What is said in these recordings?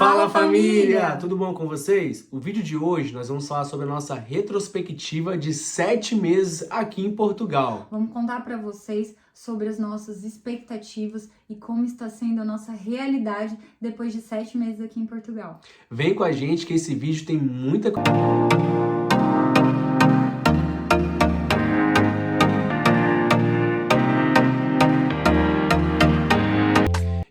Fala família! Tudo bom com vocês? O vídeo de hoje nós vamos falar sobre a nossa retrospectiva de 7 meses aqui em Portugal. Vamos contar para vocês sobre as nossas expectativas e como está sendo a nossa realidade depois de 7 meses aqui em Portugal. Vem com a gente que esse vídeo tem muita coisa.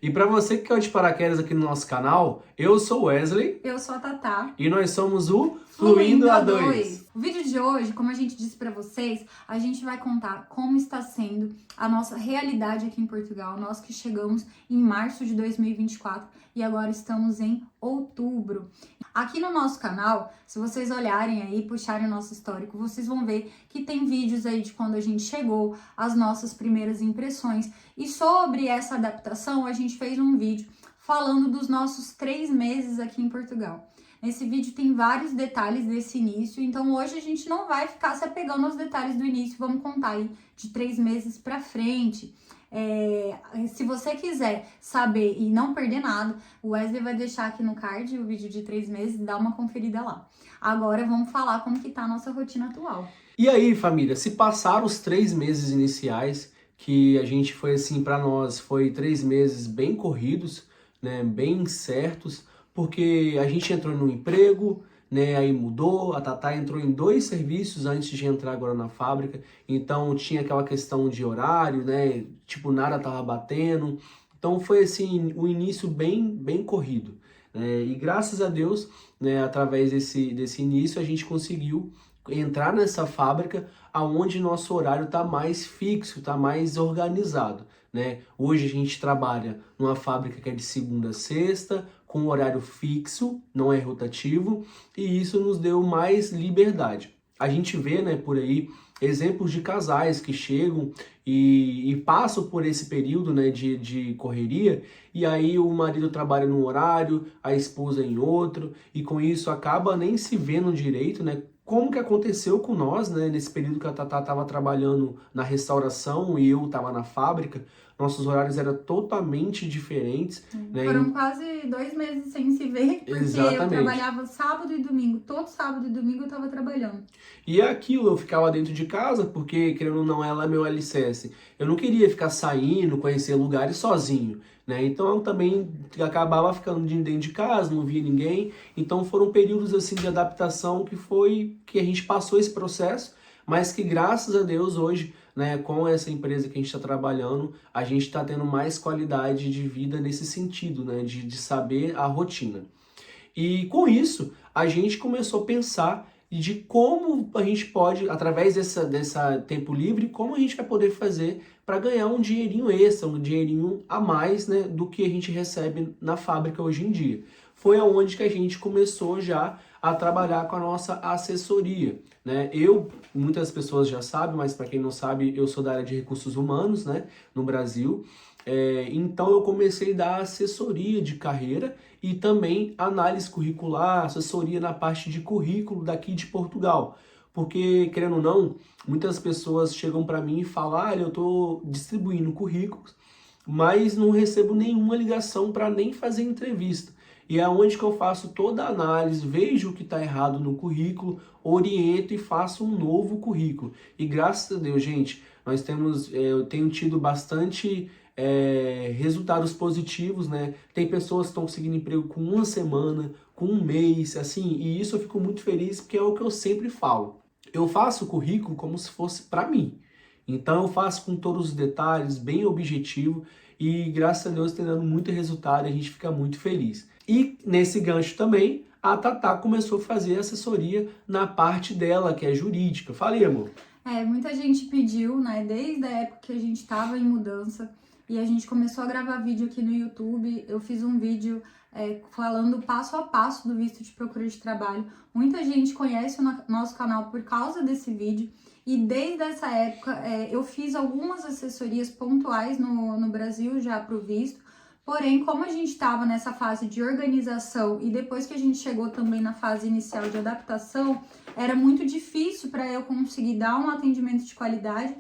E para você que caiu de paraquedas aqui no nosso canal, eu sou o Wesley. Eu sou a Tatá. E nós somos o Fluindo A2. O vídeo de hoje, como a gente disse para vocês, a gente vai contar como está sendo a nossa realidade aqui em Portugal. Nós que chegamos em março de 2024 e agora estamos em outubro. Aqui no nosso canal, se vocês olharem aí, puxarem o nosso histórico, vocês vão ver que tem vídeos aí de quando a gente chegou, as nossas primeiras impressões. E sobre essa adaptação, a gente fez um vídeo falando dos nossos 3 meses aqui em Portugal. Nesse vídeo tem vários detalhes desse início, então hoje a gente não vai ficar se apegando aos detalhes do início, vamos contar aí de 3 meses pra frente. Se você quiser saber e não perder nada, o Wesley vai deixar aqui no card o vídeo de 3 meses, dá uma conferida lá. Agora vamos falar como que tá a nossa rotina atual. E aí, família, se passaram os 3 meses iniciais, que a gente foi assim, para nós, foi 3 meses bem corridos, né, bem certos, porque a gente entrou no emprego, né, aí mudou, a Tatá entrou em 2 serviços antes de entrar agora na fábrica, então tinha aquela questão de horário, né, tipo, nada tava batendo, então foi assim, um início bem corrido, né, e graças a Deus, né, através desse início a gente conseguiu entrar nessa fábrica aonde nosso horário está mais fixo, está mais organizado, né? Hoje a gente trabalha numa fábrica que é de segunda a sexta, com horário fixo, não é rotativo, e isso nos deu mais liberdade. A gente vê, né, por aí exemplos de casais que chegam e passam por esse período, né, de correria, e aí o marido trabalha num horário, a esposa em outro, e com isso acaba nem se vendo direito, né? Como que aconteceu com nós, né, nesse período que a Tatá estava trabalhando na restauração e eu estava na fábrica, nossos horários eram totalmente diferentes. Né? Foram quase 2 meses sem se ver, porque Exatamente. Eu trabalhava sábado e domingo, todo sábado e domingo eu estava trabalhando. E é aquilo, eu ficava dentro de casa, porque, querendo ou não, ela é meu alicerce. Eu não queria ficar saindo, conhecer lugares sozinho, né? Então eu também acabava ficando dentro de casa, não via ninguém. Então foram períodos assim de adaptação que a gente passou esse processo, mas que graças a Deus hoje, né, com essa empresa que a gente está trabalhando, a gente está tendo mais qualidade de vida nesse sentido, né, de saber a rotina. E com isso, a gente começou a pensar de como a gente pode, através dessa tempo livre, como a gente vai poder fazer para ganhar um dinheirinho extra, um dinheirinho a mais, né, do que a gente recebe na fábrica hoje em dia. Foi aonde que a gente começou já a trabalhar com a nossa assessoria, né? Muitas pessoas já sabem, mas para quem não sabe, eu sou da área de recursos humanos, né, no Brasil. Então eu comecei a dar assessoria de carreira e também análise curricular, assessoria na parte de currículo daqui de Portugal. Porque, querendo ou não, muitas pessoas chegam para mim e falam, eu estou distribuindo currículos, mas não recebo nenhuma ligação para nem fazer entrevista. E é onde que eu faço toda a análise, vejo o que está errado no currículo, oriento e faço um novo currículo. E graças a Deus, gente, eu tenho tido bastante resultados positivos, né? Tem pessoas que estão conseguindo emprego com 1 semana, com 1 mês, assim, e isso eu fico muito feliz porque é o que eu sempre falo. Eu faço o currículo como se fosse para mim. Então eu faço com todos os detalhes, bem objetivo, e graças a Deus tem dando muito resultado e a gente fica muito feliz. E nesse gancho também, a Tatá começou a fazer assessoria na parte dela, que é jurídica. Fala aí, amor. Muita gente pediu, né, desde a época que a gente estava em mudança, e a gente começou a gravar vídeo aqui no YouTube. Eu fiz um vídeo falando passo a passo do visto de procura de trabalho. Muita gente conhece o nosso canal por causa desse vídeo. E desde essa época eu fiz algumas assessorias pontuais no Brasil já para o visto. Porém, como a gente estava nessa fase de organização e depois que a gente chegou também na fase inicial de adaptação, era muito difícil para eu conseguir dar um atendimento de qualidade,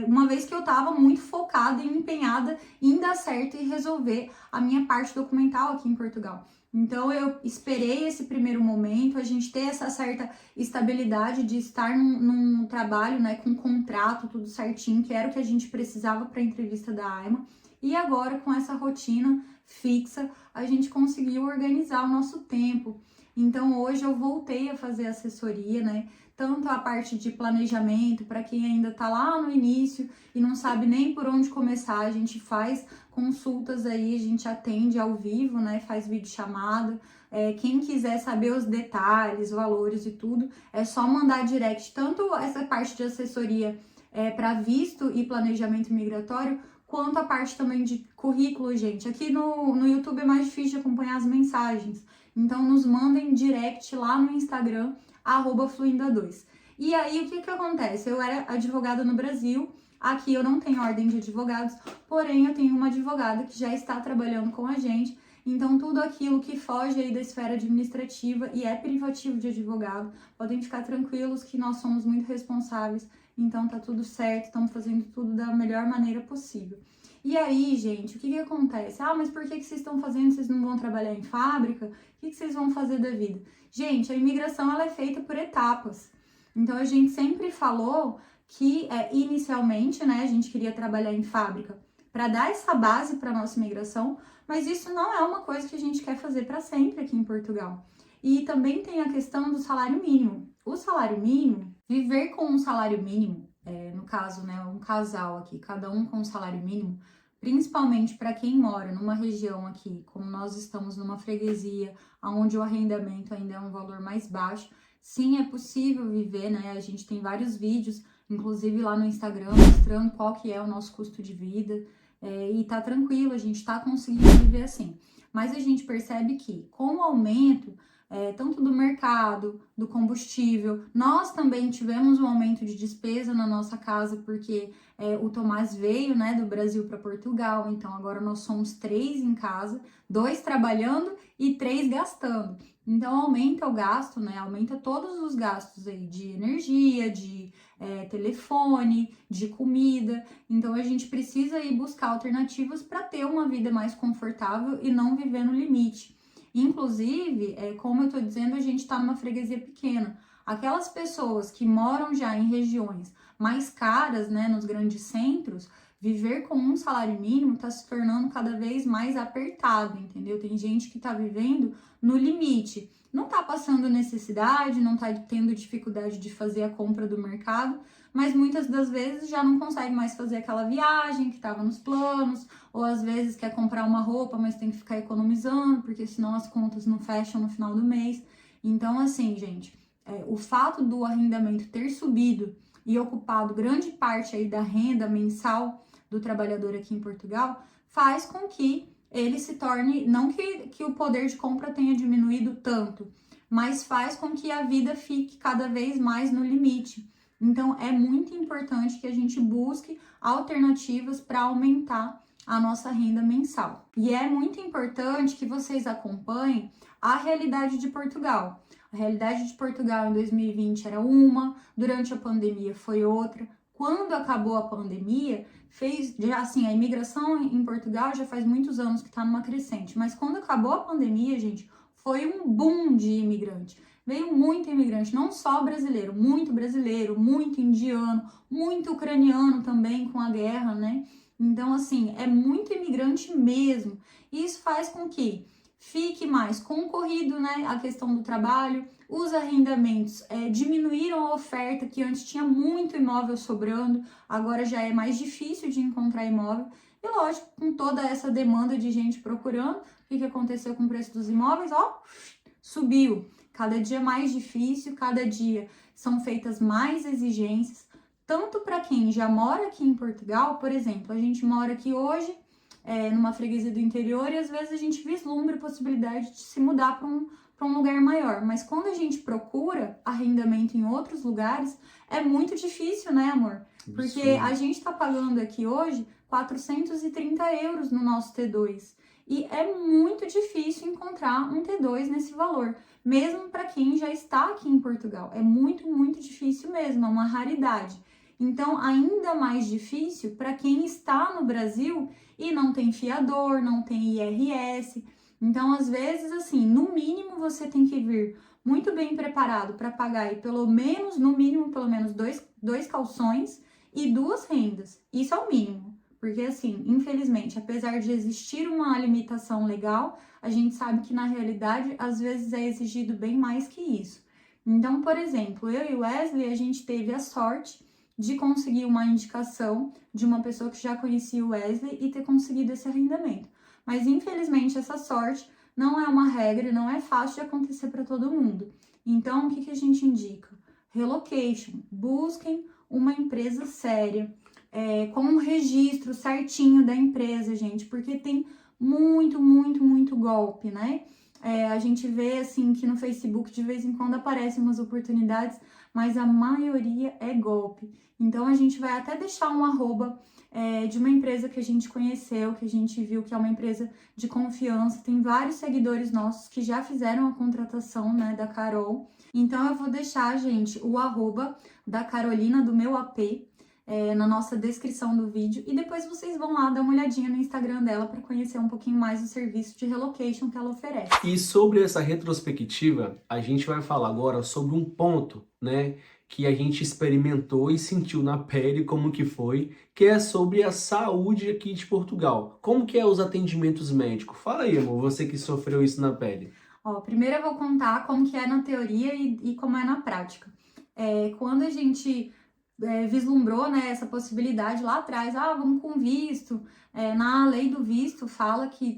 uma vez que eu estava muito focada e empenhada em dar certo e resolver a minha parte documental aqui em Portugal. Então eu esperei esse primeiro momento, a gente ter essa certa estabilidade de estar num trabalho, né, com contrato, tudo certinho, que era o que a gente precisava para a entrevista da AIMA. E agora, com essa rotina fixa, a gente conseguiu organizar o nosso tempo. Então hoje eu voltei a fazer assessoria, né? Tanto a parte de planejamento, para quem ainda está lá no início e não sabe nem por onde começar, a gente faz consultas aí, a gente atende ao vivo, né? Faz videochamada. Quem quiser saber os detalhes, valores e tudo, é só mandar direct, tanto essa parte de assessoria para visto e planejamento migratório, quanto a parte também de currículo, gente. Aqui no YouTube é mais difícil de acompanhar as mensagens, então nos mandem direct lá no Instagram, @fluinda2. E aí, o que acontece? Eu era advogada no Brasil, aqui eu não tenho ordem de advogados, porém eu tenho uma advogada que já está trabalhando com a gente, então tudo aquilo que foge aí da esfera administrativa e é privativo de advogado, podem ficar tranquilos que nós somos muito responsáveis, então tá tudo certo, estamos fazendo tudo da melhor maneira possível. E aí, gente, o que acontece? Mas por que vocês estão fazendo? Vocês não vão trabalhar em fábrica? O que vocês vão fazer da vida? Gente, a imigração ela é feita por etapas. Então, a gente sempre falou que, inicialmente, né, a gente queria trabalhar em fábrica para dar essa base para nossa imigração, mas isso não é uma coisa que a gente quer fazer para sempre aqui em Portugal. E também tem a questão do salário mínimo. O salário mínimo, viver com um salário mínimo, no caso, né, um casal aqui, cada um com um salário mínimo, principalmente para quem mora numa região aqui, como nós estamos numa freguesia, onde o arrendamento ainda é um valor mais baixo, sim, é possível viver, né? A gente tem vários vídeos, inclusive lá no Instagram, mostrando qual que é o nosso custo de vida, e tá tranquilo, a gente tá conseguindo viver assim. Mas a gente percebe que, com o aumento tanto do mercado, do combustível, nós também tivemos um aumento de despesa na nossa casa, porque o Tomás veio, né, do Brasil para Portugal, então agora nós somos 3 em casa, 2 trabalhando e 3 gastando. Então aumenta o gasto, né, aumenta todos os gastos aí de energia, de telefone, de comida. Então a gente precisa ir buscar alternativas para ter uma vida mais confortável e não viver no limite. Inclusive, como eu tô dizendo, a gente tá numa freguesia pequena. Aquelas pessoas que moram já em regiões mais caras, né, nos grandes centros, viver com um salário mínimo tá se tornando cada vez mais apertado, entendeu? Tem gente que tá vivendo no limite. Não tá passando necessidade, não tá tendo dificuldade de fazer a compra do mercado, mas muitas das vezes já não consegue mais fazer aquela viagem que estava nos planos, ou às vezes quer comprar uma roupa, mas tem que ficar economizando, porque senão as contas não fecham no final do mês. Então, assim, gente, o fato do arrendamento ter subido e ocupado grande parte aí da renda mensal do trabalhador aqui em Portugal, faz com que ele se torne, não que o poder de compra tenha diminuído tanto, mas faz com que a vida fique cada vez mais no limite. Então, é muito importante que a gente busque alternativas para aumentar a nossa renda mensal. E é muito importante que vocês acompanhem a realidade de Portugal. A realidade de Portugal em 2020 era uma, durante a pandemia foi outra. Quando acabou a pandemia, a imigração em Portugal já faz muitos anos que está numa crescente, mas quando acabou a pandemia, gente, foi um boom de imigrante. Veio muito imigrante, não só brasileiro, muito indiano, muito ucraniano também com a guerra, né? Então, assim, é muito imigrante mesmo. E isso faz com que fique mais concorrido, né, a questão do trabalho. Os arrendamentos diminuíram a oferta, que antes tinha muito imóvel sobrando, agora já é mais difícil de encontrar imóvel. E lógico, com toda essa demanda de gente procurando, o que aconteceu com o preço dos imóveis? Subiu. Cada dia mais difícil, cada dia são feitas mais exigências, tanto para quem já mora aqui em Portugal, por exemplo, a gente mora aqui hoje numa freguesia do interior e às vezes a gente vislumbra a possibilidade de se mudar para um lugar maior, mas quando a gente procura arrendamento em outros lugares, é muito difícil, né, amor? Porque a gente tá pagando aqui hoje 430 euros no nosso T2 e é muito difícil encontrar um T2 nesse valor, mesmo para quem já está aqui em Portugal. É muito, muito difícil mesmo, é uma raridade. Então, ainda mais difícil para quem está no Brasil e não tem fiador, não tem IRS. Então, às vezes, assim, no mínimo você tem que vir muito bem preparado para pagar aí pelo menos, no mínimo, pelo menos dois calções e 2 rendas. Isso é o mínimo. Porque, assim, infelizmente, apesar de existir uma limitação legal, a gente sabe que na realidade, às vezes, é exigido bem mais que isso. Então, por exemplo, eu e o Wesley, a gente teve a sorte de conseguir uma indicação de uma pessoa que já conhecia o Wesley e ter conseguido esse arrendamento. Mas, infelizmente, essa sorte não é uma regra e não é fácil de acontecer para todo mundo. Então, o que a gente indica? Relocation. Busquem uma empresa séria, com um registro certinho da empresa, gente, porque tem muito golpe, né? A gente vê, assim, que no Facebook de vez em quando aparecem umas oportunidades, mas a maioria é golpe. Então, a gente vai até deixar um arroba de uma empresa que a gente conheceu, que a gente viu que é uma empresa de confiança. Tem vários seguidores nossos que já fizeram a contratação, né, da Carol. Então, eu vou deixar, gente, o arroba da Carolina, do meu AP, na nossa descrição do vídeo. E depois vocês vão lá dar uma olhadinha no Instagram dela para conhecer um pouquinho mais do serviço de relocation que ela oferece. E sobre essa retrospectiva, a gente vai falar agora sobre um ponto, né, que a gente experimentou e sentiu na pele como que foi, que é sobre a saúde aqui de Portugal. Como que é os atendimentos médicos? Fala aí, amor, você que sofreu isso na pele. Ó, primeiro eu vou contar como que é na teoria e como é na prática. Quando a gente vislumbrou, né, essa possibilidade lá atrás, vamos com visto, na lei do visto fala que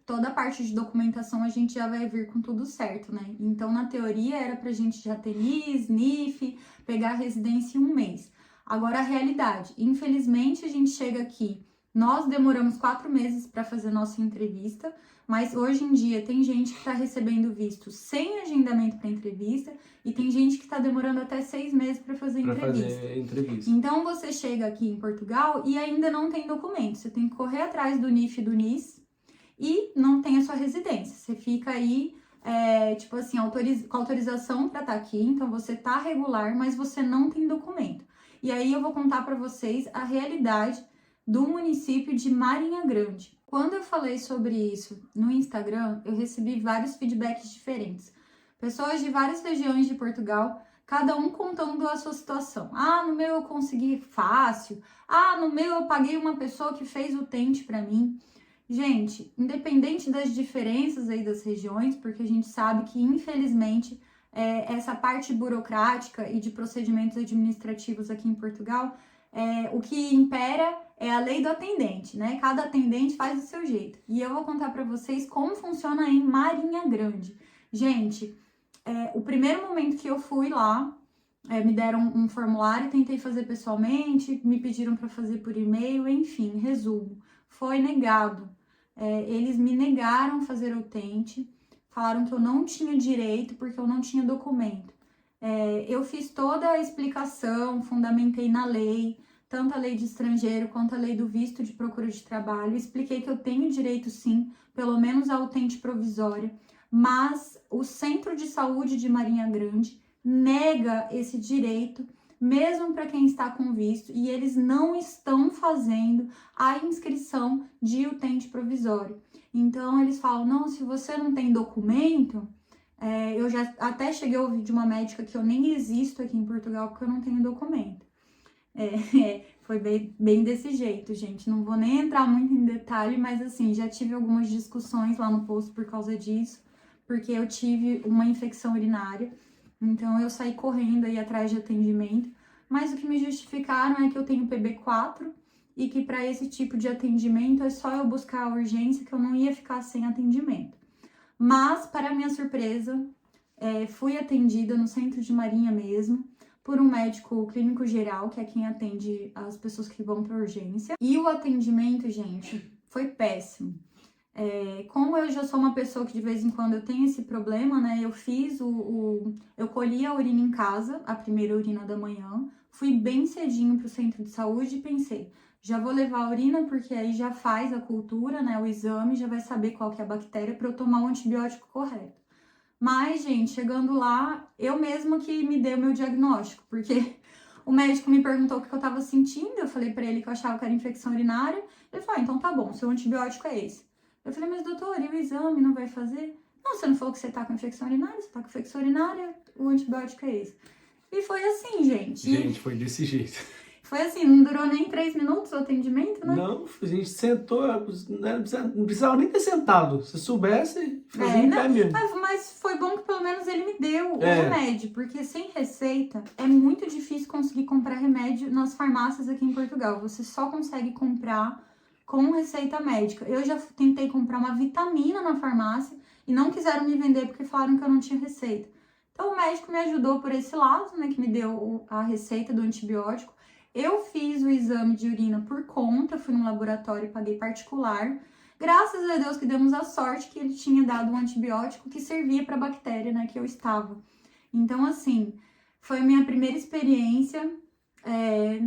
toda a parte de documentação a gente já vai vir com tudo certo, né? Então, na teoria, era pra gente já ter NIS, NIF, pegar a residência em 1 mês. Agora, a realidade, infelizmente, a gente chega aqui, nós demoramos 4 meses para fazer nossa entrevista, mas hoje em dia tem gente que está recebendo visto sem agendamento para entrevista e tem gente que está demorando até 6 meses para fazer entrevista. Então você chega aqui em Portugal e ainda não tem documento. Você tem que correr atrás do NIF e do NIS e não tem a sua residência. Você fica aí, tipo assim, com autorização para estar aqui, então você tá regular, mas você não tem documento. E aí eu vou contar para vocês a realidade do município de Marinha Grande. Quando eu falei sobre isso no Instagram, eu recebi vários feedbacks diferentes. Pessoas de várias regiões de Portugal, cada um contando a sua situação. No meu eu consegui fácil. No meu eu paguei uma pessoa que fez o tente para mim. Gente, independente das diferenças aí das regiões, porque a gente sabe que, infelizmente, essa parte burocrática e de procedimentos administrativos aqui em Portugal, o que impera é a lei do atendente, né? Cada atendente faz do seu jeito. E eu vou contar para vocês como funciona em Marinha Grande. Gente, o primeiro momento que eu fui lá, me deram um formulário, tentei fazer pessoalmente, me pediram para fazer por e-mail, enfim, resumo. Foi negado. Eles me negaram fazer o tente, falaram que eu não tinha direito porque eu não tinha documento. Eu fiz toda a explicação, fundamentei na lei, tanto a lei de estrangeiro quanto a lei do visto de procura de trabalho. Expliquei que eu tenho direito, sim, pelo menos à utente provisória, mas o Centro de Saúde de Marinha Grande nega esse direito, mesmo para quem está com visto, e eles não estão fazendo a inscrição de utente provisório. Então, eles falam, não, se você não tem documento... eu já até cheguei a ouvir de uma médica que eu nem existo aqui em Portugal porque eu não tenho documento. Foi bem desse jeito, gente. Não vou nem entrar muito em detalhe, mas assim, já tive algumas discussões lá no posto por causa disso, porque eu tive uma infecção urinária, então eu saí correndo aí atrás de atendimento, mas o que me justificaram é que eu tenho PB4 e que para esse tipo de atendimento é só eu buscar a urgência, que eu não ia ficar sem atendimento. Mas, para minha surpresa, fui atendida no centro de Marinha mesmo, por um médico clínico geral, que é quem atende as pessoas que vão para urgência. E o atendimento, gente, foi péssimo. Como eu já sou uma pessoa que de vez em quando eu tenho esse problema, né? Eu colhi a urina em casa, a primeira urina da manhã, fui bem cedinho pro centro de saúde e pensei, já vou levar a urina porque aí já faz a cultura, né? O exame, já vai saber qual que é a bactéria para eu tomar o antibiótico correto. Mas, gente, chegando lá, eu mesma que me dei o meu diagnóstico, porque o médico me perguntou o que eu tava sentindo, eu falei pra ele que eu achava que era infecção urinária, ele falou, então tá bom, seu antibiótico é esse. Eu falei, mas doutor, e o exame não vai fazer? Não, você não falou que você tá com infecção urinária? Você tá com infecção urinária, o antibiótico é esse. E foi assim, gente. Gente, foi desse jeito. Foi assim, não durou nem 3 minutos o atendimento, né? Não, a gente sentou, né, não precisava nem ter sentado. Se soubesse, fazia em pé mesmo. Mas foi bom que pelo menos ele me deu o É. remédio, porque sem receita é muito difícil conseguir comprar remédio nas farmácias aqui em Portugal. Você só consegue comprar com receita médica. Eu já tentei comprar uma vitamina na farmácia e não quiseram me vender porque falaram que eu não tinha receita. Então o médico me ajudou por esse lado, né, que me deu a receita do antibiótico. Eu fiz o exame de urina por conta, fui no laboratório e paguei particular. Graças a Deus que demos a sorte que ele tinha dado um antibiótico que servia para a bactéria, né, que eu estava. Então, assim, foi a minha primeira experiência,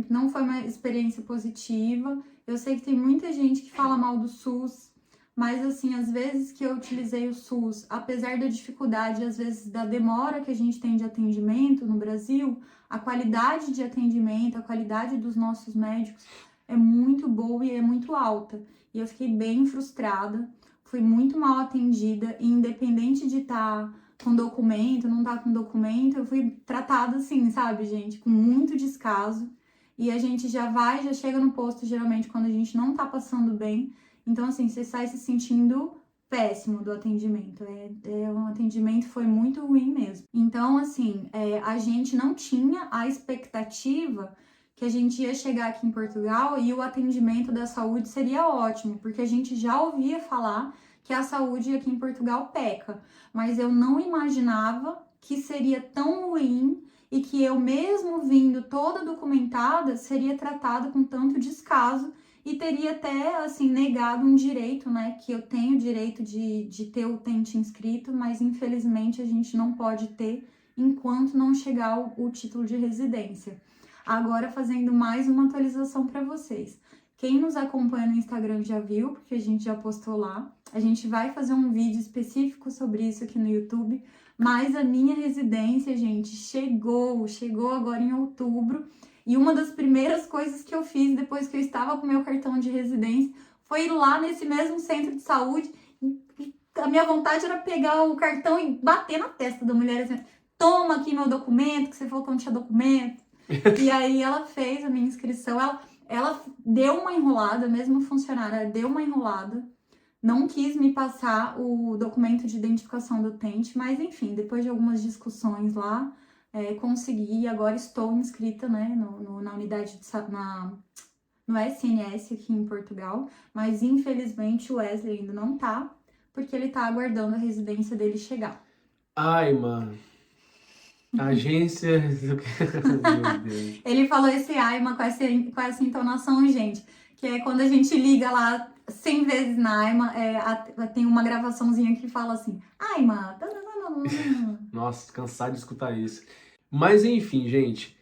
não foi uma experiência positiva. Eu sei que tem muita gente que fala mal do SUS, mas, assim, às vezes que eu utilizei o SUS, apesar da dificuldade, às vezes da demora que a gente tem de atendimento no Brasil, a qualidade de atendimento, a qualidade dos nossos médicos é muito boa e é muito alta. E eu fiquei bem frustrada, fui muito mal atendida, e independente de estar com documento, não estar com documento, eu fui tratada assim, sabe, gente, com muito descaso. E a gente já chega no posto, geralmente, quando a gente não tá passando bem. Então, assim, você sai se sentindo péssimo do atendimento. Um atendimento foi muito ruim mesmo. Então, assim, a gente não tinha a expectativa que a gente ia chegar aqui em Portugal e o atendimento da saúde seria ótimo, porque a gente já ouvia falar que a saúde aqui em Portugal peca, mas eu não imaginava que seria tão ruim e que eu, mesmo vindo toda documentada, seria tratada com tanto descaso e teria até, assim, negado um direito, né, que eu tenho direito de ter o utente inscrito, mas infelizmente a gente não pode ter enquanto não chegar o título de residência. Agora, fazendo mais uma atualização para vocês. Quem nos acompanha no Instagram já viu, porque a gente já postou lá. A gente vai fazer um vídeo específico sobre isso aqui no YouTube, mas a minha residência, gente, chegou agora em outubro. E uma das primeiras coisas que eu fiz depois que eu estava com o meu cartão de residência foi ir lá nesse mesmo centro de saúde. E a minha vontade era pegar o cartão e bater na testa da mulher assim, toma aqui meu documento, que você falou que eu não tinha documento. E aí ela fez a minha inscrição, ela deu uma enrolada, mesmo funcionária, deu uma enrolada, não quis me passar o documento de identificação do utente, mas enfim, depois de algumas discussões lá, consegui e agora estou inscrita, né, na unidade no SNS aqui em Portugal, mas infelizmente o Wesley ainda não tá, porque ele tá aguardando a residência dele chegar. Ai, mano. Agência. Meu Deus. Ele falou esse AIMA com essa entonação, gente, que é quando a gente liga lá 100 vezes na AIMA, tem uma gravaçãozinha que fala assim, AIMA. Nossa, cansado de escutar isso. Mas enfim, gente,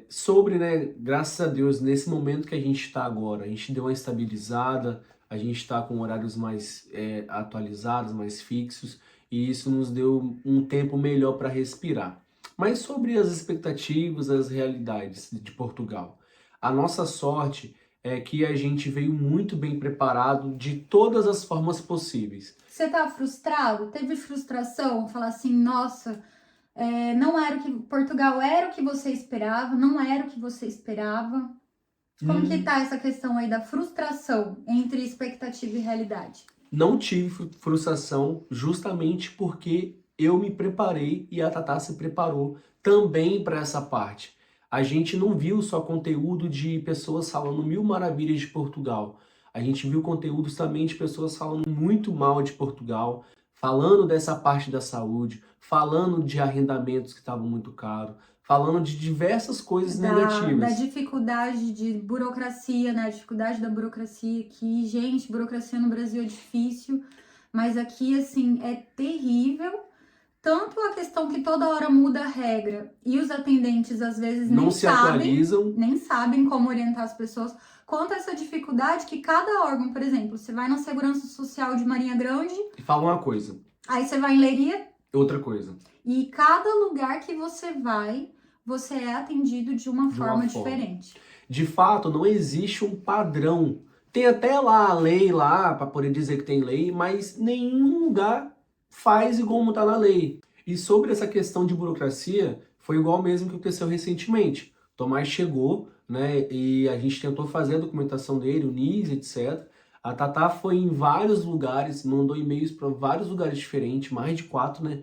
sobre, né, graças a Deus, nesse momento que a gente está agora, a gente deu uma estabilizada, a gente está com horários mais atualizados, mais fixos, e isso nos deu um tempo melhor para respirar. Mas sobre as expectativas, as realidades de Portugal, a nossa sorte é que a gente veio muito bem preparado de todas as formas possíveis. Você tá frustrado? Teve frustração? Falar assim, nossa, não era o que Portugal era o que você esperava, não era o que você esperava. Como que tá essa questão aí da frustração entre expectativa e realidade? Não tive frustração justamente porque eu me preparei e a Tatá se preparou também para essa parte. A gente não viu só conteúdo de pessoas falando mil maravilhas de Portugal. A gente viu conteúdos também de pessoas falando muito mal de Portugal, falando dessa parte da saúde, falando de arrendamentos que estavam muito caros, falando de diversas coisas negativas. Da dificuldade de burocracia, né? A dificuldade da burocracia aqui. Gente, burocracia no Brasil é difícil, mas aqui, assim, é terrível. Tanto a questão que toda hora muda a regra e os atendentes, às vezes, não se atualizam, nem sabem como orientar as pessoas, quanto a essa dificuldade que cada órgão, por exemplo, você vai na Segurança Social de Marinha Grande... E fala uma coisa. Aí você vai em Leiria... Outra coisa. E cada lugar que você vai, você é atendido de uma forma diferente. De fato, não existe um padrão Tem até lá a lei lá, para poder dizer que tem lei, mas nenhum lugar faz igual tá na lei. E sobre essa questão de burocracia, foi igual mesmo que aconteceu recentemente. O Tomás chegou, né, e a gente tentou fazer a documentação dele, o NIS, etc. A Tatá foi em vários lugares, mandou e-mails para vários lugares diferentes, mais de 4, né?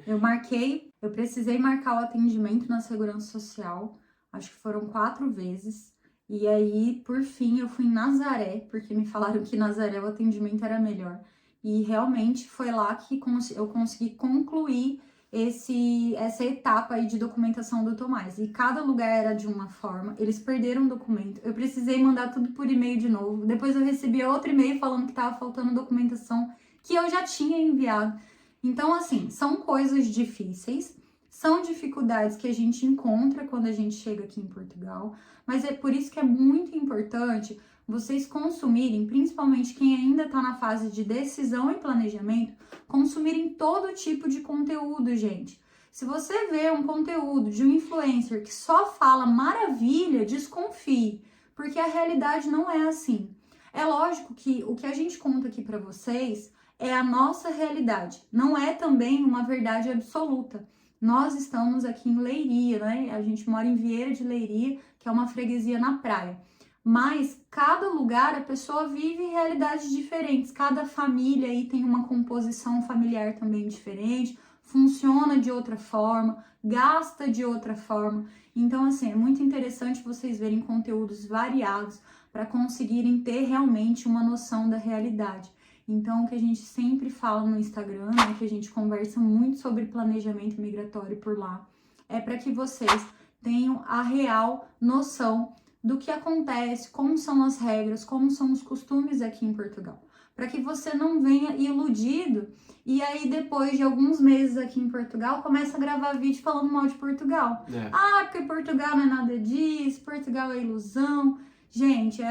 Eu precisei marcar o atendimento na Segurança Social, acho que foram 4 vezes. E aí, por fim, eu fui em Nazaré, porque me falaram que em Nazaré o atendimento era melhor. E realmente foi lá que eu consegui concluir essa etapa aí de documentação do Tomás. E cada lugar era de uma forma, eles perderam o documento. Eu precisei mandar tudo por e-mail de novo. Depois eu recebi outro e-mail falando que estava faltando documentação que eu já tinha enviado. Então, assim, são coisas difíceis, são dificuldades que a gente encontra quando a gente chega aqui em Portugal, mas é por isso que é muito importante vocês consumirem, principalmente quem ainda está na fase de decisão e planejamento, consumirem todo tipo de conteúdo, gente. Se você vê um conteúdo de um influencer que só fala maravilha, desconfie, porque a realidade não é assim. É lógico que o que a gente conta aqui para vocês é a nossa realidade, não é também uma verdade absoluta. Nós estamos aqui em Leiria, né? A gente mora em Vieira de Leiria, que é uma freguesia na praia. Mas cada lugar a pessoa vive realidades diferentes, cada família aí tem uma composição familiar também diferente, funciona de outra forma, gasta de outra forma. Então, assim, é muito interessante vocês verem conteúdos variados para conseguirem ter realmente uma noção da realidade. Então, o que a gente sempre fala no Instagram, né, que a gente conversa muito sobre planejamento migratório por lá, é para que vocês tenham a real noção do que acontece, como são as regras, como são os costumes aqui em Portugal. Para que você não venha iludido e aí depois de alguns meses aqui em Portugal, começa a gravar vídeo falando mal de Portugal. Porque Portugal não é nada disso, Portugal é ilusão. Gente,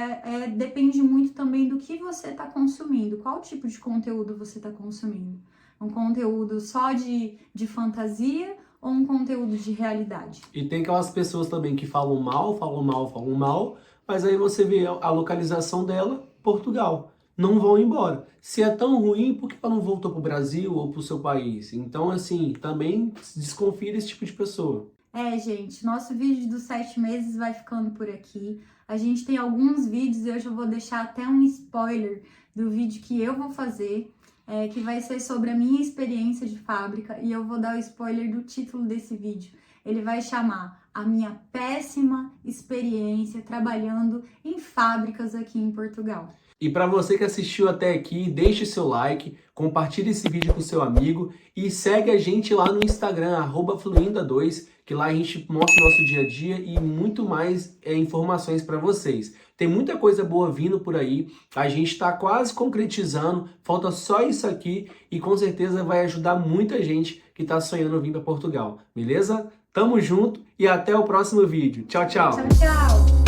depende muito também do que você está consumindo, qual tipo de conteúdo você está consumindo. Um conteúdo só de fantasia ou um conteúdo de realidade? E tem aquelas pessoas também que falam mal, mas aí você vê a localização dela, Portugal. Não vão embora. Se é tão ruim, por que ela não voltou para o Brasil ou para o seu país? Então, assim, também desconfie desse tipo de pessoa. Gente, nosso vídeo dos 7 meses vai ficando por aqui. A gente tem alguns vídeos e hoje eu vou deixar até um spoiler do vídeo que eu vou fazer, que vai ser sobre a minha experiência de fábrica, e eu vou dar o spoiler do título desse vídeo. Ele vai chamar A Minha Péssima Experiência Trabalhando em Fábricas aqui em Portugal. E para você que assistiu até aqui, deixe seu like, compartilhe esse vídeo com seu amigo e segue a gente lá no Instagram, @fluinda2, que lá a gente mostra o nosso dia a dia e muito mais informações para vocês. Tem muita coisa boa vindo por aí, a gente está quase concretizando, falta só isso aqui e com certeza vai ajudar muita gente que está sonhando vir para Portugal, beleza? Tamo junto e até o próximo vídeo. Tchau, tchau! Tchau, tchau!